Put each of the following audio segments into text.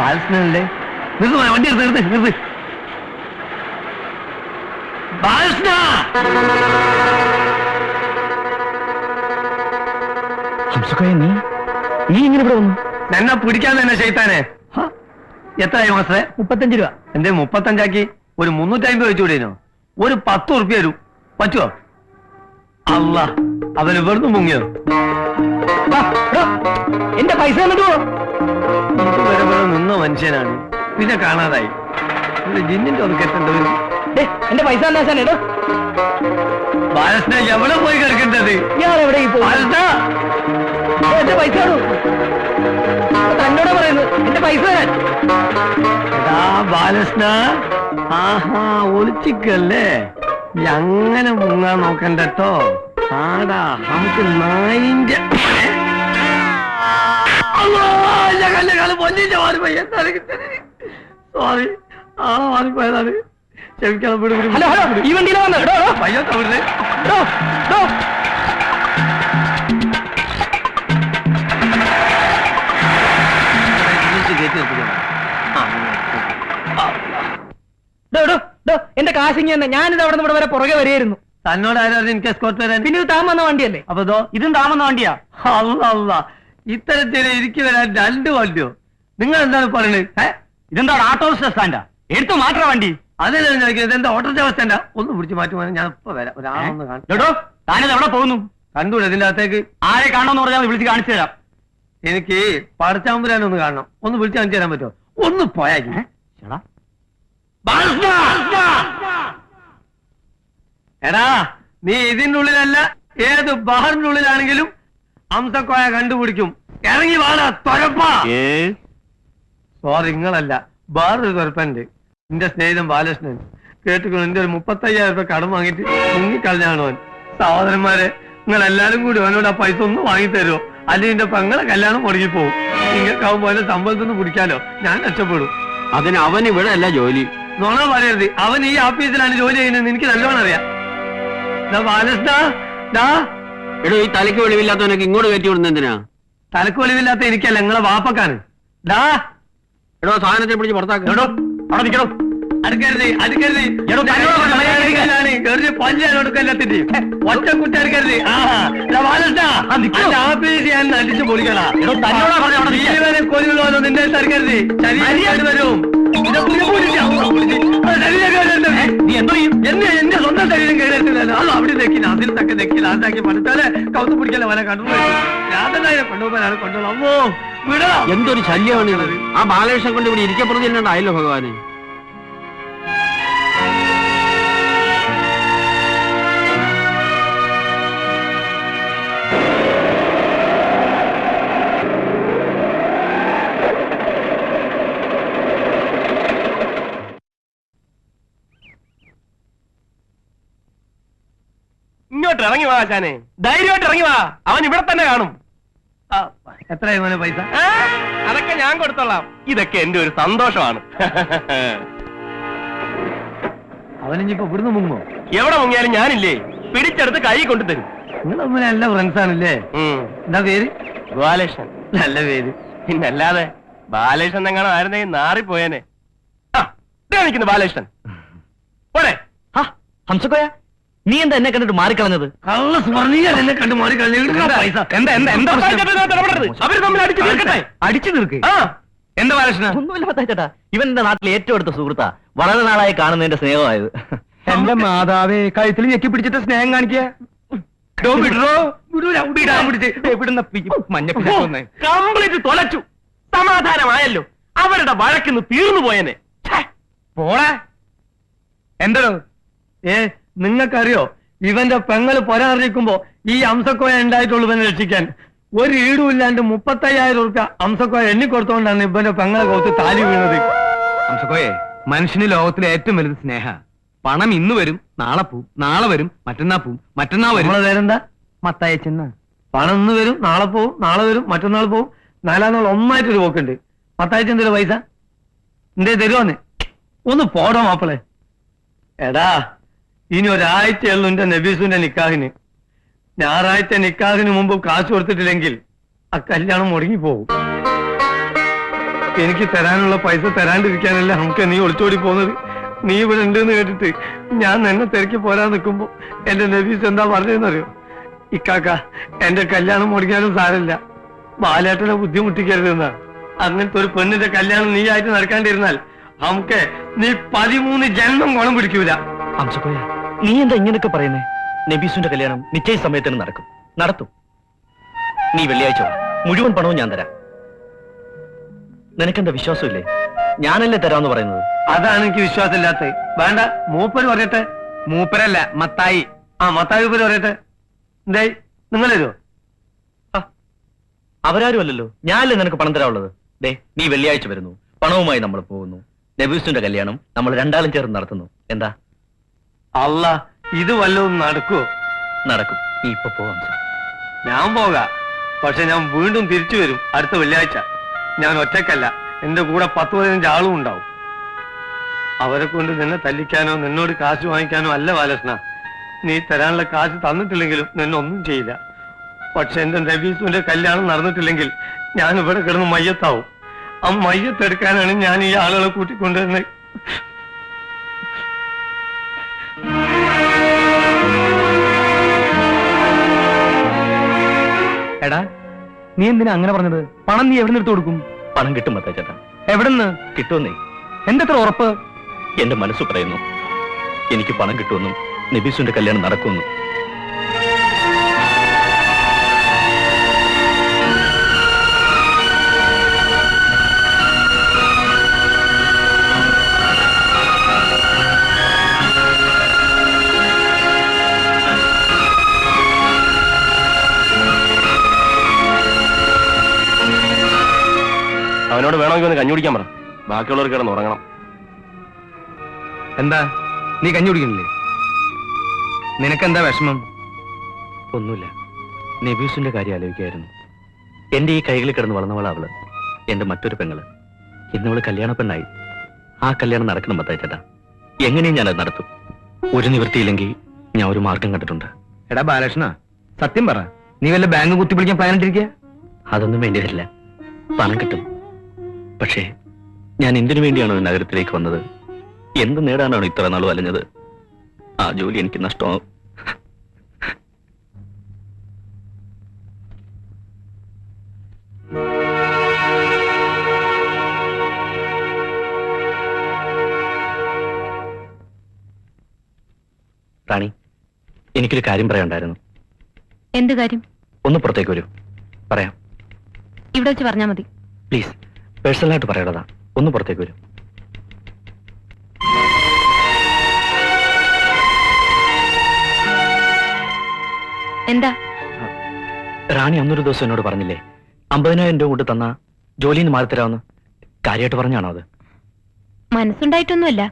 ബാലകൃഷ്ണനല്ലേ? നിർത്ത് വണ്ടി നിർത്ത് നിർത്ത്. ബാലകൃഷ്ണ! നീ ഇങ്ങനെ ഇവിടെ വന്നു? എന്നെ പിടിക്കാൻ തന്നെ ചെയ്താനെ. എത്രയായി മാസേ? 35 രൂപ. എന്തേ 35 ഒരു 350 വെച്ചുകൂടേനോ? ഒരു 10 ഉറുപ്പ്യ വരൂ, പറ്റുമോ? അല്ല, അവന് വെറുതെ മുങ്ങിയോ? എന്റെ പൈസ ഇതുവരെ നിന്ന മനുഷ്യനാണ്, പിന്നെ കാണാതായി. ജിന്നിന്റെ ഒന്ന് കെട്ടേണ്ടി വരും. എന്റെ പൈസ എടോ. ബാലകൃഷ്ണ എവിടെ പോയി കിടക്കേണ്ടത്? ഞാൻ എവിടെ എന്റെ പൈസ തന്നോടാ പറയുന്നത്. എന്റെ പൈസ ബാലകൃഷ്ണ, ആഹാ ഒളിച്ചിക്കല്ലേ? അങ്ങനെ മുങ്ങാൻ നോക്കണ്ടോ? ആടാ നമുക്ക് നായിന്റെ സോറി, ആളെ മാറിപ്പോയതാണ്. ക്ഷമിക്കണം. ഈ വണ്ടിയിലെ വന്ന് പയ്യോ തവിടുന്നേ. എന്റെ കാശിങ് തന്നെ. ഞാനിത് അവിടെ നിന്ന് വരെ പുറകെ വരെയായിരുന്നു. തന്നോട് ആരായിരുന്നു എനിക്ക് എസ്കോർട്ട് വരാൻ? പിന്നെ ഇത് താൻ വന്ന വണ്ടിയല്ലേ? അപ്പൊ ഇതും താൻ വന്ന വണ്ടിയാ? അല്ല, ഇത്തരത്തിൽ എനിക്ക് വരാൻ 2 വണ്ടിയോ? നിങ്ങൾ എന്താണ് പറയുന്നത്? ഇതെന്താ ഓട്ടോ സ്റ്റാൻഡാ? എടുത്തു മാറ്റാ വണ്ടി. അതല്ലേ ചോദിക്കുന്നത്? എന്താ ഓട്ടോറിക്ഷ അവസ്ഥ? ഒന്ന് പിടിച്ച് മാറ്റുവാൻ ഞാൻ ഇപ്പൊ വരാം. ഒരാളൊന്ന് കാണോ. താനിത് എവിടെ പോകുന്നു? കണ്ടൂടെ ഇതിന്റെ അകത്തേക്ക്? ആരെ കാണണമെന്ന് പറഞ്ഞാൽ വിളിച്ച് കാണിച്ചു തരാം. എനിക്ക് പടച്ചാമ്പുരാനൊന്ന് കാണണം. ഒന്ന് വിളിച്ച് കാണിച്ചു തരാൻ പറ്റുമോ? ഒന്ന് പോയാക്കി. എടാ, നീ ഇതിന്റെ ഉള്ളിലല്ല, ഏത് ബഹറിന്റെ ഉള്ളിലാണെങ്കിലും അംസക്കോയ കണ്ടുപിടിക്കും. ഇറങ്ങി വാടാ തൊരപ്പാ. സോറി, നിങ്ങളല്ല, വേറൊരു തൊരപ്പുണ്ട്. എന്റെ സ്നേഹിതൻ ബാലകൃഷ്ണൻ. കേട്ടുകൊണ്ട് എന്റെ ഒരു 35,000 രൂപ കടം വാങ്ങിയിട്ട് മുങ്ങിക്കളഞ്ഞാണ് അവൻ. സഹോദരന്മാരെ, നിങ്ങൾ എല്ലാരും കൂടി അവനോട് ആ പൈസ ഒന്ന് വാങ്ങിത്തരുമോ? അല്ലെങ്കിൽ എന്റെ പെങ്ങളെ കല്യാണം മുടങ്ങിപ്പോവും. നിങ്ങൾക്കാവുമ്പോ അതിന്റെ സമ്പളത്തൊന്ന് പിടിക്കാലോ, ഞാൻ രക്ഷപ്പെടും. അതിന് അവൻ ഇവിടെ അല്ല ജോലി. നോണ പറയരുത്, അവൻ ഈ ഓഫീസിലാണ് ജോലി ചെയ്യുന്നത്. എനിക്ക് നല്ലോണം അറിയാം. ബാലകൃഷ്ണ, എടോ, ഈ തലയ്ക്ക് വെളിവില്ലാത്തവനൊക്കെ ഇങ്ങോട്ട് കയറ്റി വിടുന്ന എന്തിനാ? തലക്ക് വെളിവില്ലാത്ത എനിക്കല്ല, നിങ്ങളെ വാപ്പക്കാണ്. എടോ, സാധനത്തെ പിടിച്ച് പുറത്താക്കോ. അവിടെ നിൽക്കണോ? അടുക്കരുത്, അടുക്കരുത്. പഞ്ചായത്തിന്റെയും ഒറ്റ കുട്ടി അടുക്കരുത്. ആഫീസ് ഞാൻ അടിച്ചു പൊളിക്കണ. ജീവനെ കൊല്ലുള്ളവരോ നിന്റെ അടുക്കരുത്. ശരീരം വരും. എന്റെ സ്വന്തം ശരീരം കയറിയിട്ടില്ലല്ലോ. അത് അവിടെ നെക്കില്ല, അതിൽ തക്കെ നെക്കില്ല, അതാക്കി പഠിച്ചാല് കൗത്ത് പിടിക്കല വല കണ്ടു. രാധനായ കൊണ്ടുപോകാനാണ് കൊണ്ടുപോകണം. അമ്മോ വിടണം. എന്തൊരു ശല്യമാണ് ഇത്. ആ ബാലകൃഷ്ണൻ കൊണ്ട് ഇവിടെ ഇരിക്കപ്പെടുത്തി അല്ലാണ്ടായല്ലോ ഭഗവാനെ. ഇങ്ങോട്ട് ഇറങ്ങി വാ ചാനെ, ധൈര്യമായിട്ട് ഇറങ്ങി വാ. അവൻ ഇവിടെ തന്നെ കാണും. എത്രയായി മോനെ പൈസ? അതൊക്കെ ഞാൻ കൊടുത്തോളാം. ഇതൊക്കെ എന്റെ ഒരു സന്തോഷമാണ്. അവനിപ്പോ ഇവിടുന്ന് മുങ്ങോ? എവിടെ മുങ്ങിയാലും ഞാനില്ലേ, പിടിച്ചെടുത്ത് കൈ കൊണ്ടുതരും. നിങ്ങൾ തമ്മിൽ നല്ല ഫ്രണ്ട്സ് ആണല്ലേ? എന്താ പേര്? ബാലകൃഷ്ണൻ. നല്ല പേര്. പിന്നല്ലാതെ ബാലകൃഷ്ണൻ എങ്ങനെ ആയിരുന്നെങ്കിൽ നാറിപ്പോയേനെ. നിൽക്കുന്നു ബാലകൃഷ്ണൻ. പോരെ. ഹംസക്കോയ, നീ എന്താ എന്നെ കണ്ടിട്ട് മാറിക്കളഞ്ഞത്? എന്നെ കണ്ട് മാറിക്കളഞ്ഞു. അവര് തമ്മിൽ അടിച്ചു തീർക്ക്. എന്താ ബാലകൃഷ്ണ? ഒന്നുമില്ല പത്താച്ചേട്ടാ, ഇവൻ എന്റെ നാട്ടിലെ ഏറ്റവും അടുത്ത സുഹൃത്താ. വളരെ നാളായി കാണുന്നതിന്റെ സ്നേഹമായത്. എന്റെ മാതാവേ, കഴുത്തിൽ ഞെക്കി പിടിച്ചിട്ട് സ്നേഹം കാണിക്കുക. കംപ്ലീറ്റ് തൊലച്ചു. സമാധാനമായല്ലോ. അവരുടെ വഴക്കിന്ന് തീർന്നു പോയനെ. പോളെ എന്തോ നിങ്ങൾക്കറിയോ, ഇവന്റെ പെങ്ങള് പൊരാറിയിക്കുമ്പോ ഈ അംസക്കോയ ഉണ്ടായിട്ടുള്ളൂ ഇവനെ രക്ഷിക്കാൻ. ഒരു ഈടുമില്ലാണ്ട് 35,000 രൂപ അംസക്കോയ എണ്ണിക്കൊടുത്തോണ്ടാണ് ഇവന്റെ പെങ്ങളെ കോത്ത് താലി വീണത്. അംസക്കോയെ, മനുഷ്യന് ലോകത്തിലെ ഏറ്റവും വലുത് സ്നേഹ. പണം ഇന്ന് വരും, നാളെ പോവും, നാളെ വരും, മറ്റന്നാ പോവും, മറ്റന്നാ വരും. നമ്മളെ പേരെന്താ? മത്തായച്ചെന്ന. പണം ഇന്ന് വരും, നാളെ പോവും, നാളെ വരും, മറ്റന്നാൾ പോവും, 4 നാൾ ഒന്നായിട്ടൊരു പോക്കുണ്ട്. മത്തായച്ചെന്തൊരു പൈസ എന്തേ തരുവാന്ന്? ഒന്ന് പോടോ മാപ്പിളെ. എടാ, ഇനി ഒരാഴ്ചയുള്ളൂ എന്റെ നബീസുന്റെ നിക്കാഹിന്. ഞായറാഴ്ച നിക്കാഹിന് മുമ്പ് കാശ് കൊടുത്തിട്ടില്ലെങ്കിൽ ആ കല്യാണം മുടങ്ങിപ്പോവും. എനിക്ക് തരാനുള്ള പൈസ തരാണ്ടിരിക്കാനല്ല നമുക്ക് നീ ഒളിച്ചോടി പോകുന്നത്. നീ ഇവിടെ ഉണ്ടെന്ന് കേട്ടിട്ട് ഞാൻ നിന്നെ തിരക്കി പോരാൻ നിൽക്കുമ്പോ എന്റെ നബീസ് എന്താ പറഞ്ഞതെന്നറിയോ? ഇക്കാക്ക എന്റെ കല്യാണം മുടങ്ങിയാലും സാരമില്ല, ബാലേട്ടനെ ബുദ്ധിമുട്ടിക്കരുതെന്നാ. അങ്ങനത്തെ ഒരു പെണ്ണിന്റെ കല്യാണം നീ ആയിട്ട് നടക്കാണ്ടിരുന്നാൽ നമുക്ക് നീ 13 ജന്മം ഗുണം പിടിക്കൂല. അംസക്കോയ, നീ എന്താ ഇങ്ങനെയൊക്കെ പറയുന്നേ? നബീസുന്റെ കല്യാണം നിശ്ചയ സമയത്തിന് നടത്തും. നീ വെള്ളിയാഴ്ച വാ, മുഴുവൻ പണവും ഞാൻ തരാം. നിനക്കെന്താ വിശ്വാസമില്ലേ? ഞാനല്ലേ തരാമെന്ന് പറയുന്നത്. അതാണ് എനിക്ക് വിശ്വാസമില്ലാത്തത്. വേണ്ട, മൂപ്പര് പറയട്ടെ. മൂപ്പരല്ല, മത്തായി. മത്തായി മൂപ്പര് പറയട്ടെ. എന്തായി, നിങ്ങൾ തരുമോ? അവരാരും അല്ലല്ലോ, ഞാനല്ലേ നിനക്ക് പണം തരാനുള്ളത്. ദേ, നീ വെള്ളിയാഴ്ച വരുന്നു, പണവുമായി നമ്മൾ പോകുന്നു, നബീസിന്റെ കല്യാണം നമ്മൾ രണ്ടാളും ചേർന്ന് നടത്തുന്നു. എന്താ? അല്ല, ഇത് വല്ലതും നടക്കുവോ? നടക്കും. നീ ഇപ്പൊ പോവാം സാർ. ഞാൻ പോകാം, പക്ഷെ ഞാൻ വീണ്ടും തിരിച്ചു വരും അടുത്ത വെള്ളിയാഴ്ച. ഞാൻ ഒറ്റക്കല്ല, എന്റെ കൂടെ 10-15 ആളും ഉണ്ടാവും. അവരെ കൊണ്ട് നിന്നെ തല്ലിക്കാനോ നിന്നോട് കാശ് വാങ്ങിക്കാനോ അല്ല ബാലകൃഷ്ണ. നീ തരാനുള്ള കാശ് തന്നിട്ടില്ലെങ്കിലും നിന്നെ ഒന്നും ചെയ്യില്ല. പക്ഷെ എന്റെ നബീസുവിന്റെ കല്യാണം നടന്നിട്ടില്ലെങ്കിൽ ഞാൻ ഇവിടെ കിടന്ന് മയ്യത്താവും. ആ മയ്യത്തെടുക്കാനാണ് ഞാൻ ഈ ആളുകളെ കൂട്ടിക്കൊണ്ടുവരുന്നത്. എടാ, നീ എന്തിനാ അങ്ങനെ പറഞ്ഞത്? പണം നീ എവിടെ നിന്ന് എടുത്തു കൊടുക്കും? പണം കിട്ടും മത്താച്ചേട്ടാ. എവിടെന്ന് കിട്ടുമെന്നേ. എന്തെത്ര ഉറപ്പ്? എന്റെ മനസ്സ് പറയുന്നു എനിക്ക് പണം കിട്ടുമെന്നും നബീസുന്റെ കല്യാണം നടക്കുമെന്നും. അവനോട് വേണമെങ്കിൽ ഒന്ന് കഞ്ഞി കുടിക്കാൻ പറ, ബാക്കിയുള്ളവർ കിടന്ന് ഉറങ്ങണം. എന്താ, നീ കഞ്ഞി കുടിക്കണില്ലേ? നിനക്കെന്താ വിഷമം? ഒന്നുമില്ല, നബീസിന്റെ കാര്യം ആലോചിക്കായിരുന്നു. എന്റെ ഈ കൈകളിൽ കിടന്ന് വളർന്നവളാ അവള്, എന്റെ മറ്റൊരു പെങ്ങള്. ഇന്നവള് കല്യാണ പെണ്ണായി. ആ കല്യാണം നടക്കണം മത്തായിച്ചേട്ടാ. എങ്ങനെയും ഞാനത് നടത്തും. ഒരു നിവൃത്തിയില്ലെങ്കിൽ ഞാൻ ഒരു മാർഗം കണ്ടിട്ടുണ്ട്. എടാ ബാലകൃഷ്ണ, സത്യം പറ, നീ വല്ല ബാങ്ക് കുത്തിപ്പിടിക്കാൻ പ്ലാൻ ഇട്ടിരിക്കുക? അതൊന്നും വേണ്ടി വരില്ല, പണം കിട്ടും. പക്ഷേ ഞാൻ എന്തിനു വേണ്ടിയാണോ ഈ നഗരത്തിലേക്ക് വന്നത്, എന്ത് നേടാനാണോ ഇത്ര നാളും അലഞ്ഞത്, ആ ജോലി എനിക്ക് നഷ്ടമാവും. റാണി, എനിക്കൊരു കാര്യം പറയാനുണ്ടായിരുന്നു. എന്ത് കാര്യം? ഒന്ന് പുറത്തേക്ക് വരൂ, പറയാം. ഇവിടെ വെച്ച് പറഞ്ഞാൽ മതി. പ്ലീസ്, പേഴ്സണലായിട്ട് പറയേണ്ടതാ. ഒന്ന് പുറത്തേക്ക് വരൂ. എന്താ? റാണി അന്നൊരു ദിവസം എന്നോട് പറഞ്ഞില്ലേ 50,000 രൂപ കൊണ്ട് തന്ന ജോലിയിൽ നിന്ന് മാറിത്തരാമെന്ന്? കാര്യമായിട്ട് പറഞ്ഞാണോ അത്? മനസ്സുണ്ടായിട്ടൊന്നുമല്ല,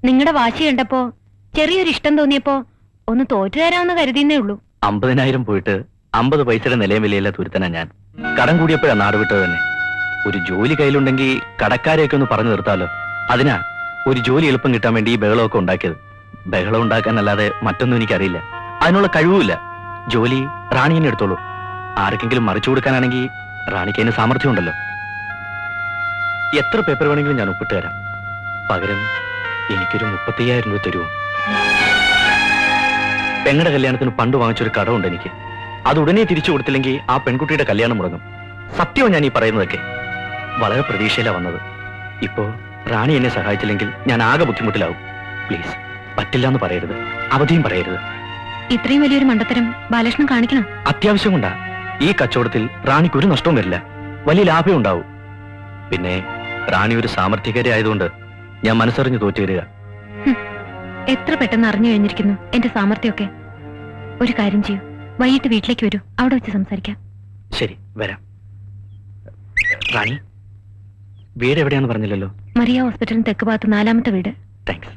നിങ്ങളുടെ വാശി കണ്ടപ്പോ ചെറിയൊരു ഇഷ്ടം തോന്നിയപ്പോ ഒന്ന് തോറ്റു തരാമെന്ന് കരുതിയെന്നേ ഉള്ളൂ. 50,000 പോയിട്ട് 50 പൈസയുടെ നിലയും വിലയില്ല തുരുത്തനാ ഞാൻ. കടം കൂടിയപ്പോഴാ നാട് വിട്ടത് തന്നെ. ഒരു ജോലി കയ്യിലുണ്ടെങ്കിൽ കടക്കാരെയൊക്കെ ഒന്ന് പറഞ്ഞു നിർത്താലോ. അതിനാ ഒരു ജോലി എളുപ്പം കിട്ടാൻ വേണ്ടി ഈ ബഹളമൊക്കെ ഉണ്ടാക്കിയത്. ബഹളം ഉണ്ടാക്കാനല്ലാതെ മറ്റൊന്നും എനിക്കറിയില്ല, അതിനുള്ള കഴിവുമില്ല. ജോലി റാണി തന്നെ എടുത്തോളൂ. ആർക്കെങ്കിലും മറിച്ചു കൊടുക്കാനാണെങ്കിൽ റാണിക്ക് അതിന് സാമർഥ്യം ഉണ്ടല്ലോ. എത്ര പേപ്പർ വേണമെങ്കിലും ഞാൻ ഒപ്പിട്ട് തരാം. പകരം എനിക്കൊരു 35,000 രൂപ തരുമോ? പെങ്ങളുടെ കല്യാണത്തിന് പണ്ട് വാങ്ങിച്ചൊരു കടമുണ്ട് എനിക്ക്. അത് ഉടനെ തിരിച്ചു കൊടുത്തില്ലെങ്കിൽ ആ പെൺകുട്ടിയുടെ കല്യാണം മുടങ്ങും. സത്യവും ഞാൻ ഈ പറയുന്നതൊക്കെ. വളരെ പ്രതീക്ഷയിലാ വന്നത്. ഇപ്പോ റാണി എന്നെ സഹായിച്ചില്ലെങ്കിൽ ഞാൻ ആകെ ബുദ്ധിമുട്ടിലാവും. പ്ലീസ്, പറ്റില്ല എന്ന് പറയരുത്, അവധിയും പറയരുത്. ഇത്രയും വലിയൊരു മണ്ടത്തരം ബാലകൃഷ്ണൻ കാണിക്കണം. അത്യാവശ്യം കൊണ്ടാ. ഈ കച്ചവടത്തിൽ റാണിക്ക് ഒരു നഷ്ടവും വരില്ല, വലിയ ലാഭം ഉണ്ടാവും. പിന്നെ റാണി ഒരു സാമർത്ഥ്യകാരി ആയതുകൊണ്ട് ഞാൻ മനസ്സറിഞ്ഞ് തോറ്റു വരിക. എത്ര പെട്ടെന്ന് അറിഞ്ഞു കഴിഞ്ഞിരിക്കുന്നു എന്റെ സാമർത്ഥ്യമൊക്കെ. ഒരു കാര്യം ചെയ്യൂ, വൈകിട്ട് വീട്ടിലേക്ക് വരൂ, അവിടെ വെച്ച് സംസാരിക്കാം. ശരി, വരാം. റാണി, വീട് എവിടെയാന്ന് പറഞ്ഞില്ലല്ലോ? മറിയ ഹോസ്പിറ്റലിന് തെക്ക് ഭാഗത്ത് 4ാമത്തെ വീട്. താങ്ക്സ്.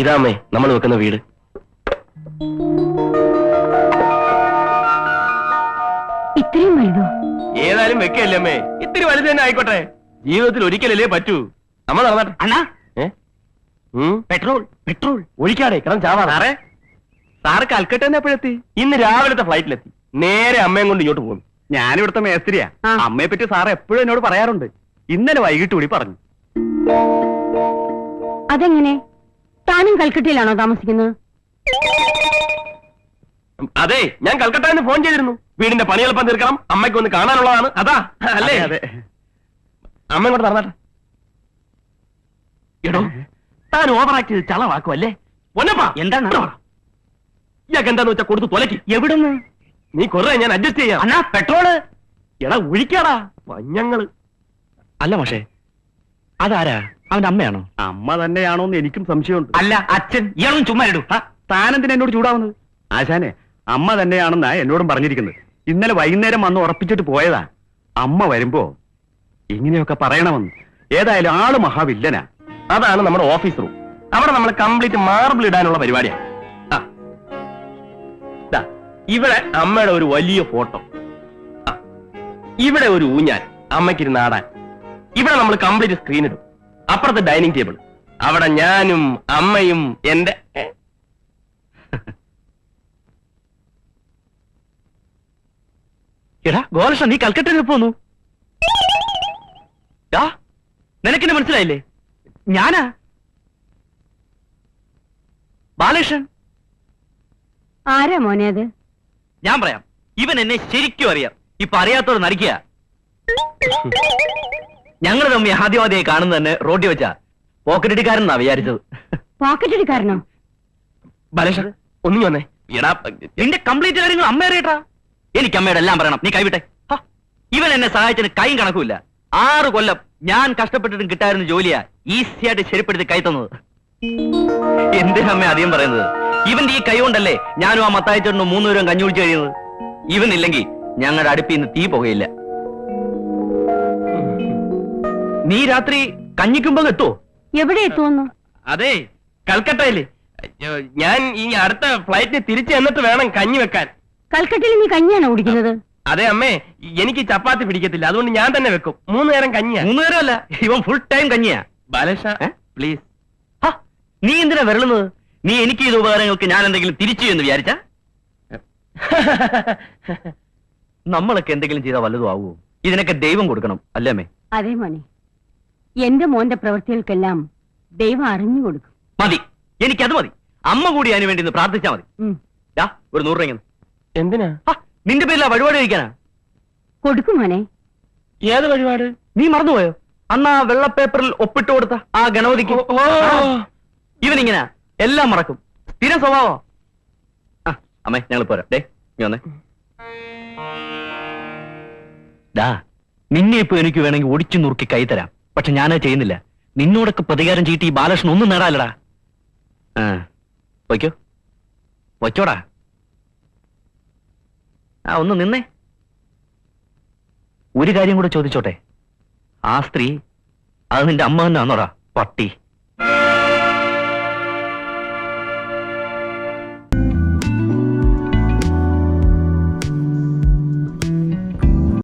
ഇതാമേ നമ്മൾ വെക്കുന്ന വീട്. ഇത്ര എന്തായാലും വെക്കല്ലേ അമ്മേ, ഇത്തിരി വലുത് തന്നെ ആയിക്കോട്ടെ. ജീവിതത്തിൽ ഒരിക്കലല്ലേ പറ്റൂ. അമ്മ നടന്നാട്ടെ. അണ്ണാ പെട്രോൾ പെട്രോൾ ഒഴിക്കാടെ കിടന്ന് ചാവാ. സാറ് കൽക്കട്ട എപ്പോഴെത്തി? ഇന്ന് രാവിലത്തെ ഫ്ലൈറ്റിലെത്തി. നേരെ അമ്മയും കൊണ്ട് ഇങ്ങോട്ട് പോകും. ഞാനിവിടുത്തെ മേസ്ത്രിയാ. അമ്മയെ പറ്റി സാറ് എപ്പോഴും എന്നോട് പറയാറുണ്ട്. ഇന്നലെ വൈകിട്ട് കൂടി പറഞ്ഞു. അതെങ്ങനെ? താനും കൽക്കട്ടയിലാണോ താമസിക്കുന്നത്? അതെ, ഞാൻ കൽക്കട്ടയിൽ നിന്ന് ഫോൺ ചെയ്തിരുന്നു. വീടിന്റെ പണി എളുപ്പം തീർക്കണം, അമ്മയ്ക്ക് ഒന്ന് കാണാനുള്ളതാണ്. അതാ അല്ലേ? അതെ. അമ്മ ഇങ്ങോട്ട് നടന്നാട്ടെ. എടോ, താൻ ഓവറാക്ട് ചെയ്ത് ചളവാക്കുമല്ലേ? പൊന്നപ്പാ, എന്താണ്? ഇയാൾക്ക് എന്താന്ന് വെച്ചാ കൊടുത്ത് തൊലക്കി. എവിടുന്ന്? നീ കൊറേ ഞാൻ അഡ്ജസ്റ്റ് ചെയ്യാം. അണ്ണാ പെട്രോള്. എടാ ഒഴിക്കാടാ പഞ്ഞങ്ങള്. അല്ല പക്ഷേ അതാരാ? അവന്റെ അമ്മയാണോ? അമ്മ തന്നെയാണോന്ന് എനിക്കും സംശയമുണ്ട്. അല്ല അച്ഛൻ. ഇയാളും ചുമ്മാ ഇടൂ. താനെന്തിനാ എന്നോട് ചൂടാവുന്നത്? ആശാനെ, അമ്മ തന്നെയാണെന്നാ എന്നോടും പറഞ്ഞിരിക്കുന്നത്. ഇന്നലെ വൈകുന്നേരം വന്ന് ഉറപ്പിച്ചിട്ട് പോയതാ. അമ്മ വരുമ്പോ ഇങ്ങനെയൊക്കെ പറയണമെന്ന്. ഏതായാലും ആള് മഹാവില്ലനാ. അതാണ് നമ്മുടെ ഓഫീസ് റൂം. അവിടെ നമ്മൾ കംപ്ലീറ്റ് മാർബിൾ ഇടാനുള്ള പരിപാടിയാണ്. ഇവിടെ അമ്മയുടെ ഒരു വലിയ ഫോട്ടോ, ഇവിടെ ഒരു ഊഞ്ഞാൽ അമ്മയ്ക്കിരുന്ന് ആടാൻ. ഇവിടെ നമ്മൾ കംപ്ലീറ്റ് സ്ക്രീൻ ഇടും. അപ്പുറത്ത് ഡൈനിങ് ടേബിൾ. അവിടെ ഞാനും അമ്മയും എന്റെ എടാ ഗോലക്ഷ, നീ കൽക്കട്ടയിൽ പോന്നു. നിനക്കെന്നെ മനസ്സിലായില്ലേ? ഞാനാ ബാലകൃഷ്ണൻ. ആരാ മോനെ അത്? ഞാൻ പറയാം. ഇവൻ എന്നെ ശരിക്കും അറിയാം. ഇപ്പൊ അറിയാത്തോട് നടിക്കുക. ഞങ്ങൾ തമ്മി ആദ്യമാദ്യമായി കാണുന്നത് തന്നെ റോഡിൽ വെച്ചാ. പോക്കറ്റടിക്കാരനാ വിചാരിച്ചത്. പോക്കറ്റടിക്കാരനോ? ബാലകൃഷ്ണൻ ഒന്നും വന്നേ. എടാ നിന്റെ കംപ്ലീറ്റ് കാര്യങ്ങൾ അമ്മ അറിയട്ടാ. എനിക്ക് അമ്മയുടെ എല്ലാം പറയണം. നീ കൈവിട്ടെ. ഇവൻ എന്നെ സഹായിച്ചതിന് കൈയും കണക്കുമില്ല. 6 കൊല്ലം ഞാൻ കഷ്ടപ്പെട്ടിട്ടും കിട്ടായിരുന്ന ജോലിയാ ഈസിയായിട്ട് ശരിപ്പെടുത്തി കൈ തന്നത്. എന്തിനാ അമ്മ അധികം പറയുന്നത്? ഇവന്റെ ഈ കൈ കൊണ്ടല്ലേ ഞാനും ആ മത്തായിച്ചേട്ടന് 3 പേരും കഞ്ഞി കുടിച്ച് കഴിയുന്നത്. ഇവനില്ലെങ്കിൽ ഞങ്ങളുടെ അടുപ്പിൽ നിന്ന് തീ പുകയില്ല. നീ രാത്രി കഞ്ഞിക്കുമ്പോ എത്തുവോ? എവിടെ എത്തുമെന്നു? അതെ, കൽക്കട്ടയില്. ഞാൻ ഈ അടുത്ത ഫ്ലൈറ്റിന് തിരിച്ചു എന്നിട്ട് വേണം കഞ്ഞി വെക്കാൻ. കൽക്കട്ടയിൽ നീ കഞ്ഞിയാണോ കുടിക്കുന്നത്? അതെ അമ്മേ, എനിക്ക് ചപ്പാത്തി പിടിക്കത്തില്ല. അതുകൊണ്ട് ഞാൻ തന്നെ വെക്കും. 3 നേരം കഞ്ഞിയാ. 3 നേരം അല്ല, ഇവൻ ഫുൾ ടൈം കഞ്ഞിയാ. ബാലകൃഷ പ്ലീസ്. നീ എന്തിനാ വരളുന്നത്? നീ എനിക്ക് ചെയ്ത ഉപകാരങ്ങൾക്ക് ഞാൻ എന്തെങ്കിലും തിരിച്ചു എന്ന് വിചാരിച്ച? നമ്മളൊക്കെ എന്തെങ്കിലും ചെയ്താൽ വല്ലതും ആവുമോ? ഇതിനൊക്കെ ദൈവം കൊടുക്കണം അല്ലേ അമ്മേ? അതെ മോനെ, എന്റെ മോന്റെ പ്രവൃത്തികൾക്കെല്ലാം ദൈവം അറിഞ്ഞു കൊടുക്കും. മതി, എനിക്കത് മതി. അമ്മ കൂടി അതിനു വേണ്ടി പ്രാർത്ഥിച്ചാ മതി. ഒരു 100 രൂപ. എന്തിനാ? നിന്റെ പേരിലാ വഴിപാട് കഴിക്കാനാ. കൊടുക്കും മോനെ. ഏത് വഴിപാട്? നീ മറന്നുപോയോ? അന്ന് ആ വെള്ള പേപ്പറിൽ ഒപ്പിട്ട് കൊടുത്ത ആ ഗണപതിക്ക്. ഇവനിങ്ങനെ എല്ലാം മറക്കും. സ്ഥിരം സ്വഭാവോ. അമ്മേ ഞങ്ങൾ പോരാ. ഡേ നീ വന്നേ. നിന്നെ ഇപ്പൊ എനിക്ക് വേണമെങ്കിൽ ഒടിച്ചു നുറുക്കി കൈ തരാം. പക്ഷെ ഞാനത് ചെയ്യുന്നില്ല. നിന്നോടൊക്കെ പ്രതികാരം ചീട്ടി ഈ ബാലകൃഷ്ണൻ ഒന്നും നേടാലടാ. വയ്ക്കോ വയ്ക്കോടാ. ഒന്ന് നിന്നേ. ഒരു കാര്യം കൂടെ ചോദിച്ചോട്ടെ. ആ സ്ത്രീ അത് നിന്റെ അമ്മ തന്നെ ആന്നോടാ പട്ടി?